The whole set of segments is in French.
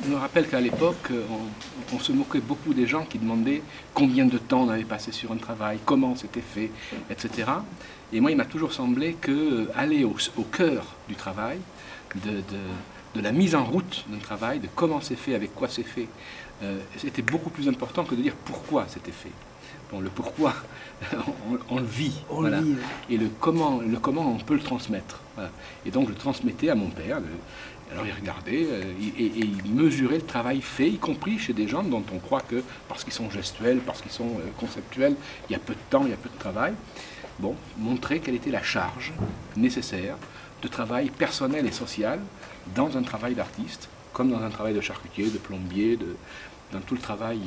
Je me rappelle qu'à l'époque, on se moquait beaucoup des gens qui demandaient combien de temps on avait passé sur un travail, comment c'était fait, etc. Et moi, il m'a toujours semblé qu'aller au cœur du travail, de la mise en route d'un travail, de comment c'est fait, avec quoi c'est fait, c'était beaucoup plus important que de dire pourquoi c'était fait. Bon, le pourquoi, on le vit, voilà. Et le comment on peut le transmettre. Voilà. Et donc je transmettais à mon père. Alors il regardait et il mesurait le travail fait, y compris chez des gens dont on croit que, parce qu'ils sont gestuels, parce qu'ils sont conceptuels, il y a peu de temps, il y a peu de travail. Bon, montrer quelle était la charge nécessaire de travail personnel et social dans un travail d'artiste, comme dans un travail de charcutier, de plombier, dans tout travail.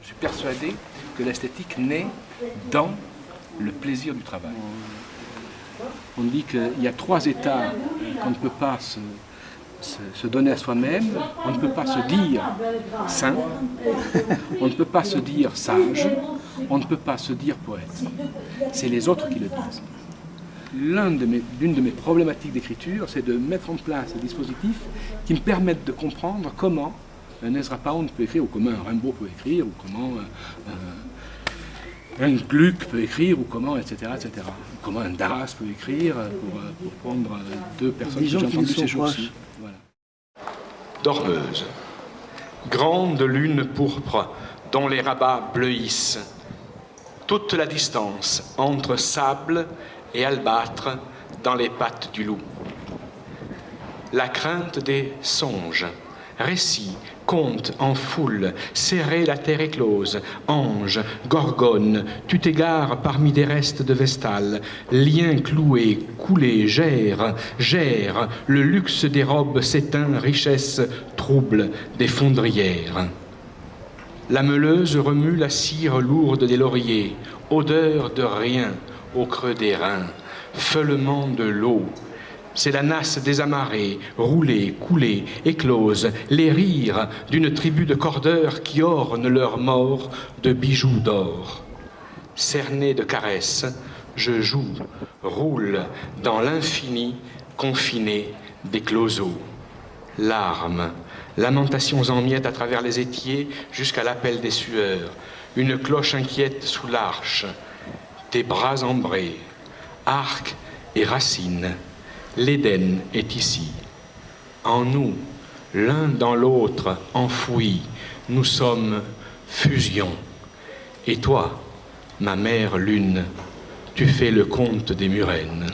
Je suis persuadé que l'esthétique naît dans le plaisir du travail. On dit qu'il y a 3 états qu'on ne peut pas se donner à soi-même. On ne peut pas se dire saint, on ne peut pas se dire sage, on ne peut pas se dire poète. C'est les autres qui le disent. L'une de mes problématiques d'écriture, c'est de mettre en place des dispositifs qui me permettent de comprendre comment un Ezra Pound peut écrire, ou comment un Rimbaud peut écrire, ou comment un Gluck peut écrire, ou comment, etc., etc. Comment un Darras peut écrire, pour prendre 2 personnes que j'ai entendues ces jours-ci. Voilà. Dormeuse, grande lune pourpre dont les rabats bleuissent, toute la distance entre sable et albâtre dans les pattes du loup. La crainte des songes, récits, contes en foule, serrer la terre éclose, ange, gorgone, tu t'égares parmi des restes de Vestale, liens cloués, coulés, gère, le luxe des robes s'éteint, richesse trouble des fondrières. La meuleuse remue la cire lourde des lauriers, odeur de rien au creux des reins, feulement de l'eau. C'est la nasse désamarrée, roulée, coulée, éclose, les rires d'une tribu de cordeurs qui ornent leurs morts de bijoux d'or. Cerné de caresses, je joue, roule dans l'infini confiné des closeaux. Larmes, lamentations en miettes à travers les étiers jusqu'à l'appel des sueurs. Une cloche inquiète sous l'arche, tes bras ambrés, arc et racines. L'Éden est ici. En nous, l'un dans l'autre, enfouis, nous sommes fusion. Et toi, ma mère lune, tu fais le conte des Murennes.